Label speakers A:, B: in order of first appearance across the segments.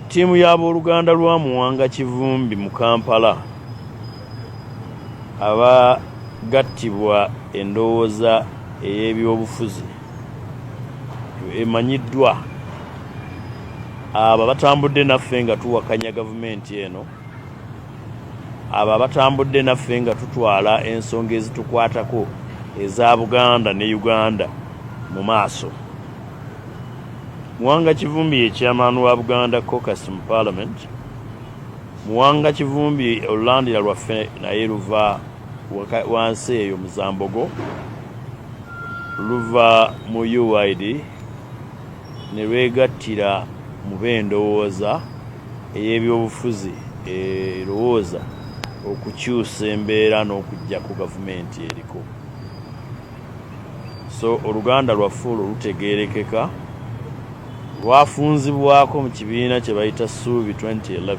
A: tiimu y'abooluganda lwa Muwanga Kivumbi mu Kampala abagattibwa endowooza ey'ebyobufuzi emanyiddwa abo batambudde naffe nga tuwakanya gavumenti eno, abo batambudde naffe nga tutwala ensonga ezitukwatako eza Buganda ne Uganda mu maaso. Muwanga Kivumbi ye chairman wa Buganda Caucus mu Parliament. Muwanga Kivumbi olulandira lwaffe naye luva wansi eyo Muzambogo, luva mu UID ne lwegattira mu b'endowooza ey'ebyobufuzi erowooza okukyusa embeera n'okujja ku gavumenti eriko. So oluganda lwaffe olwo lutegeerekeka lwafunzibwako mu kibiina kye bayita Ssuubi 2011.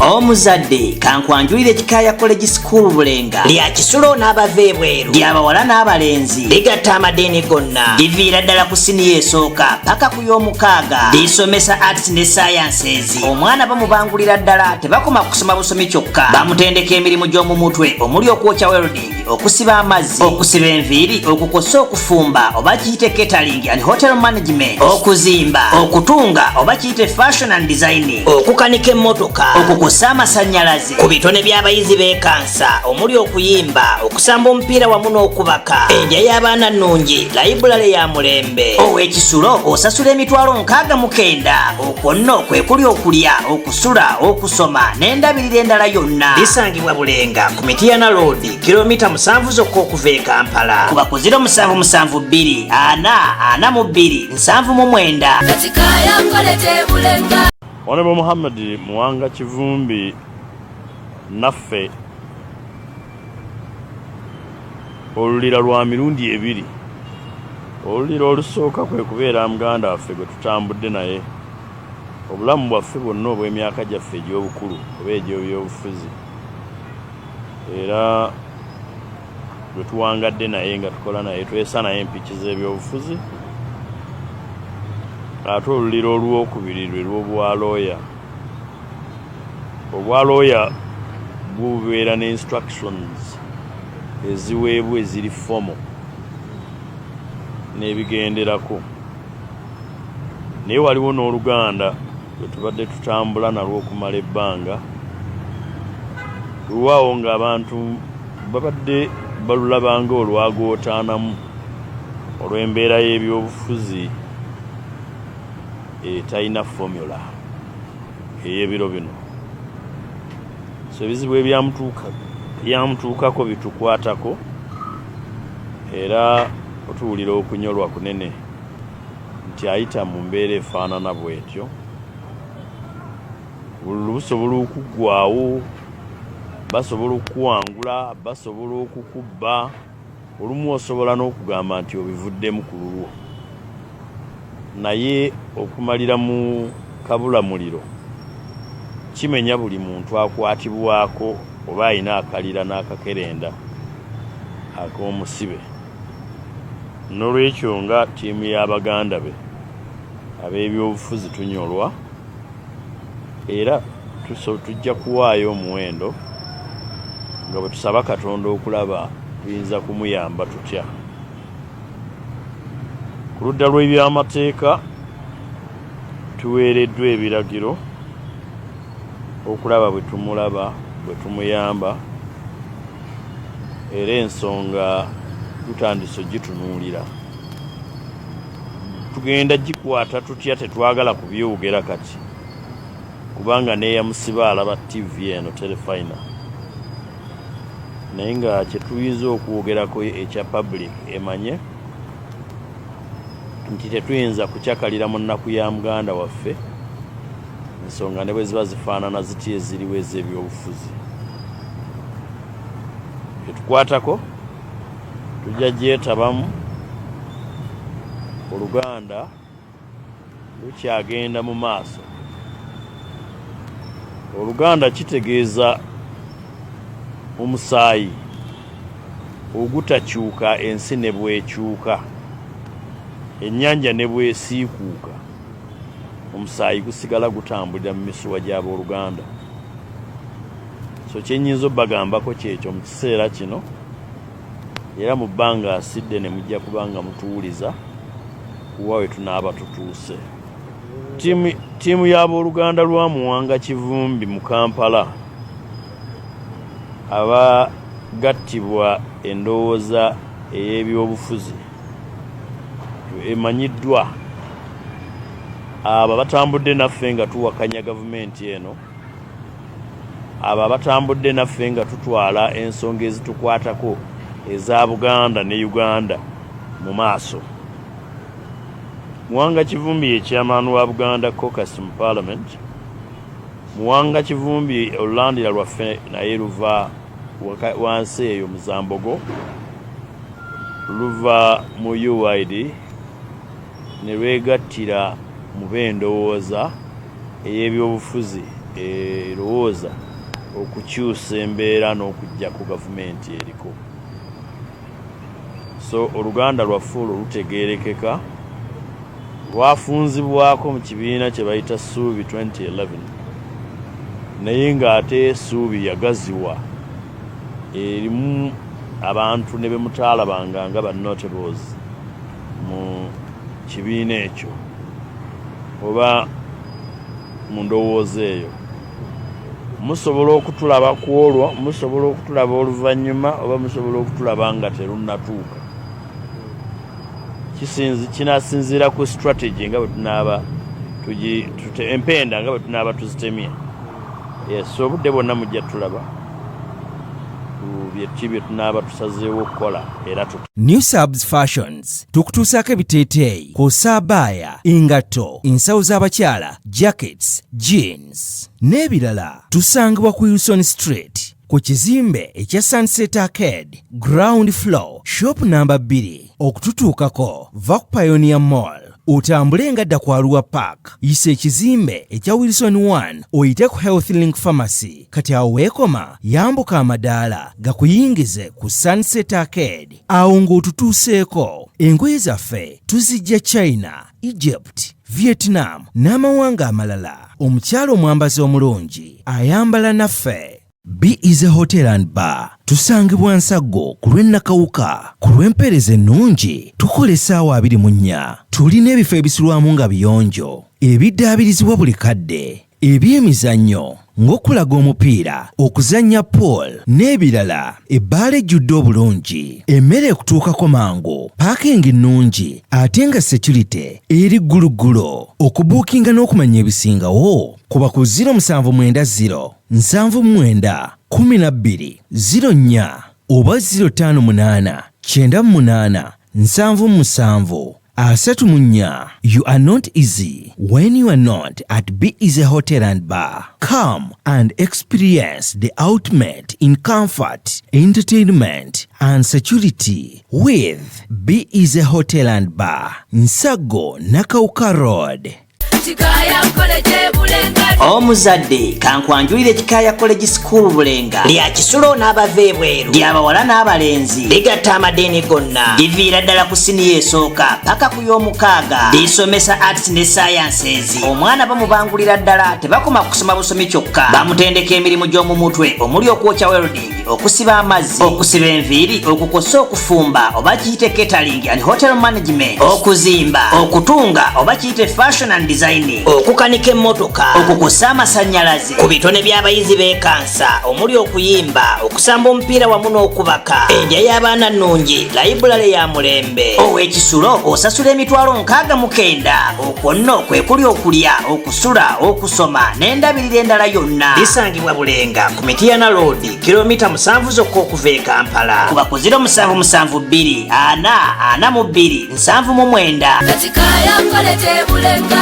B: Omuzadde kankwanjulire Kikaya College School Bulenga lya kisulo n'abava ebweru ly'abawala n'abalenzi ligatta amadeeni gonna liviira ddala ku siniya esooka paka ku y'omukaaga lisomesa arts ne sciences. Omwana bamubangulira ddala tebakoma kusoma busomi kyokka, bamutendeka emirimu gy'omu mutwe omuli okwokya welding, okusiba amazzi, okusiba enviiri, okukosa okufumba oba kiyite catering and hotel management, okuzimba, okutunga oba kiyite fashion and designing, okukanika emmotoka, okukosa amasannyalaze, ku bitone by'abayizi b'ekansa omuli okuyimba, okusamba omupiira wamu n'okubaka, endya y'abaana nnungi, layibulale ya mulembe. Ow'ekisulo osasula emitwalo 69. Okwo nno kwe kuli okulya, okusula, okusoma n'endabirira endala yonna. Lisangibwa Bulenga ku Mityana Road, kilomita 7 zokka okuva e Kampala. Kuba ku 0772 442 799.
A: Honorable Muhammad Muwanga Kivumbi naffe olulira lwa mirundi ebiri. Olulira olusooka kwe kubeera muganda waffe gwe tutambudde naye obulamu bwaffe bwonna obw'emyaka gyaffe egy'obukulu oba egy'ebyobufuzi, era gwe tuwangadde naye nga tukola naye twesa naye empiki z'ebyobufuzi. Ate oluliro olwokubiri lwe lw'obwalooya. Obwalooya bubeera ne instructions eziweebwa eziri fomo n'ebigenderako. Naye waliwo n'oluganda lwe tubadde tutambula nalwo okumala ebbanga, lulwawo ng'abantu babadde balulabanga olwagootaanamu olw'embeera y'ebyobufuzi talina formula ey'ebiro bino. So ebizibu ebyamutuukako bitukwatako, era otuwulira okunyolwa kunene nti ayita mu mbeera efaanana bw'etyo. Buli busobola okuggwaawo, basobola okuwangula, basobola okukubba, olumu osobola n'okugamba nti obivuddemu ku lulwo. Naye okumalira mu kabulamuliro kimenya buli muntu akwatibwako oba alina akalira n'akakerenda ak'omusibe. N'olwekyo nga ttiimu y'abaganda be ab'ebyobufuzi tunyolwa, era tujja kuwaayo omuwendo nga bwe tusaba Katonda okulaba tuyinza kumuyamba tutya. Ku ludda lw'ebyamateeka tuweereddwa ebiragiro okulaba bwe tumulaba, bwe tumuyamba, era ensonga tutandise gitunuulira. Tugenda gikwata tutya tetwagala kubyogera kati, kubanga neeyamusiba alaba TV eno Telefina. Naye nga kye tuyinza okwogerako ekya public emanye nti tetuyinza kukyakalira mu nnaku ya muganda waffe ensonga ne bwe ziba zifaanana ziti eziriwo ez'ebyobufuzi. Etukwatako tujja gyetabamu, oluganda lukyagenda mu maaso. Oluganda kitegeeza omusaayi ogutakyuka ensi ne bwekyuka, ennyanja ne bwesiikuuka omusaayi gusigala gutambulira mu misuwa gy'abooluganda. So kyenyinza obbagambako kyekyo mu kiseera kino, era mu bbanga asidde ne mujja kubanga mutuwuliza kuwa we tunaaba tutuuse. Ttiimu y'abooluganda lwa Muwanga Kivumbi mu Kampala abagattibwa endowooza ey'ebyobufuzi emanyiddwa, abo batambudde naffe nga tuwakanya gavumenti eno, abo batambudde naffe nga tutwala ensonga ezitukwatako eza Buganda ne Uganda mu maaso. Muwanga Kivumbi ye chairman wa Buganda Caucus mu Parliament. Muwanga Kivumbi olulandira lwaffe naye luva wansi eyo Muzambogo, luva mu UID ne lwegattira mu b'endowooza ey'ebyobufuzi erowooza okukyusa embeera n'okujja ku gavumenti eriko. So oluganda lwaffe olwo lutegeerekeka, lwafunzibwako mu kibiina kye bayita Ssuubi 2011, naye ng'ate Ssuubi yagaziwa erimu abantu ne bemutaalabanga nga ba notables mu kibiina ekyo oba mu ndowooza eyo. Musobola okutulaba ku olwo, musobola okutulaba oluvannyuma, oba musobola okutulaba nga terunnatuuka. Kinasinziira ku strategy nga bwe tunaaba empenda nga bwe tunaaba tuzitemye. Yes, obudde bwonna mujja tulaba bye tunaaba tusazeewo okukola era
C: New Subs Fashions tukutuusaako ebiteeteeyi kw'ossa abaya, engatto, ensawo z'abakyala, jackets, jeans n'ebirala. Tusangibwa ku Wilson Street ku kizimbe ekya Sunset Arcade ground floor shop number 2. Okututuukako va ku Pioneer Mall, otambule ngadda ku Arua Park, yisa ekizimbe ekya Wilson 1 oyite ku Health Link Pharmacy. Kati awo weekoma yambuka amadaala gakuyingize ku Sunset Arcade, awo ng'otutuuseeko. Engoye zaffe tuzijja China, Egypt, Vietnam n'amawanga amalala. Omukyala omwambazi omulungi ayambala naffe. Be Easy Hotel and Bar tusangibwa Nsaggo ku lw'Ennakawuka. Ku lw'empeereza ennungi tukola essaawa 24. Tulina ebifo ebisulwamu nga biyonjo, ebiddaabirizibwa buli kadde, ebyemizannyo ng'okulaga omupiira, okuzannya pool n'ebirala. Ebbaala ejjudde obulungi, emmere ekutuukako mangu, paakingi nnungi ate nga security eri gguluggulo. Okubuukinga n'okumanya ebisingawo kuba ku 0790 79 12 04 oba 058 98 77 34. You are not easy when you are not at Be Easy Hotel and Bar. Come and experience the ultimate in comfort, entertainment and security with Be Easy Hotel and Bar, Nsaggo, Nakawuka Road.
B: Omuzadde kankwanjulire Kikaya College School Bulenga lya Kisulo n'abava ebweru, ly'abawala n'abalenzi, ligatta amadeeni gonna, liviira ddala ku siniya esooka paka ku y'omukaaga, lisomesa arts ne sciences. Omwana bamubangulira ddala, tebakoma kusoma busomi kyokka, bamutendeka emirimu gy'omu mutwe omuli okwokya welding, okusiba amazzi, okusiba enviiri, okukosa okufumba oba kiyite catering and hotel management, okuzimba, okutunga oba kiyite fashion and designing, okukanika emmotoka, okukosa amasannyalaze, ku bitone by'abayizi b'ekansa omuli okuyimba, okusamba omupiira wamu n'okubaka, endya y'abaana nnungi, layibulale ya mulembe. Ow'Ekisulo osasula emitwalo 69. Okwo nno kwe kuli okulya, okusula, okusoma n'endabirira endala yonna. Lisangibwa Bulenga ku Mityana Road, kilomita 7 zokka okuva e Kampala. Kuba ku 0772 442 799.